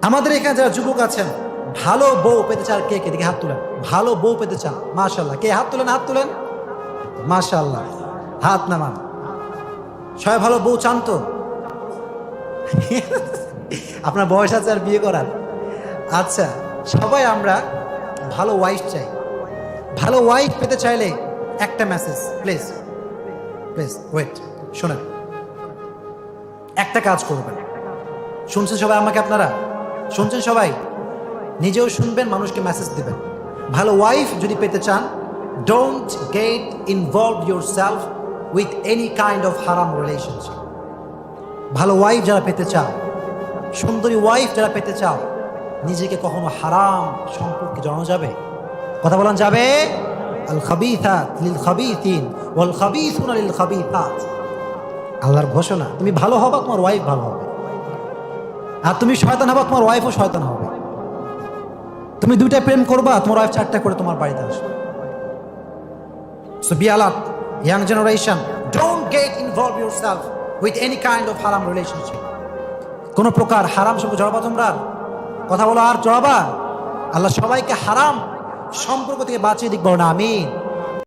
আমাদের এখানে যারা যুবক আছেন, ভালো বউ পেতে চান কে কে? দেখে হাত তুলেন। ভালো বউ পেতে চান? মাশাআল্লাহ। কে হাত তুলেন? হাত তুলেন। মাশাআল্লাহ, হাত নামান। সবাই ভালো বউ চান তো? আপনার বয়স আছে আর বিয়ে করার? আচ্ছা, সবাই আমরা ভালো ওয়াইফ চাই। ভালো ওয়াইফ পেতে চাইলে একটা মেসেজ, প্লিজ প্লিজ ওয়েট, শোনেন। একটা কাজ করবেন, শুনছেন সবাই আমাকে? আপনারা শুনছেন সবাই? নিজেও শুনবেন, মানুষকে মেসেজ দিবেন। ভালো ওয়াইফ যদি পেতে চান, don't get involve your self with any kind of হারাম রিলেশনশিপ। ভালো ওয়াইফ যারা পেতে চাও, সুন্দরী ওয়াইফ যারা পেতে চাও, নিজেকে কখনো হারাম সম্পর্কে জড়ানো যাবে? কথা বলেন, যাবে? আল খাবিথাত লিল খাবিথিন ওয়াল খাবিথুনা লিল খাবিথাত। আল্লাহর ঘোষণা, তুমি ভালো হবা, তোমার ওয়াইফ ভালো হবে। আর তুমি শয়তান হবা, তোমার ওয়াইফও শয়তান হবে। তুমি দুইটা প্রেম করবা, তোমার ওয়াইফ চারটা করে তোমার বাড়িতে আসবে। So be alert, young generation, don't get involve yourself with any kind of হারাম রিলেশনশিপ। কোনো প্রকার হারাম সম্পর্কে জড়াবা তোমরা? কথা বলো, আর জড়াবা? আল্লাহ সবাইকে হারাম সম্পর্ক থেকে বাঁচিয়ে দিক, বলো না আমিন।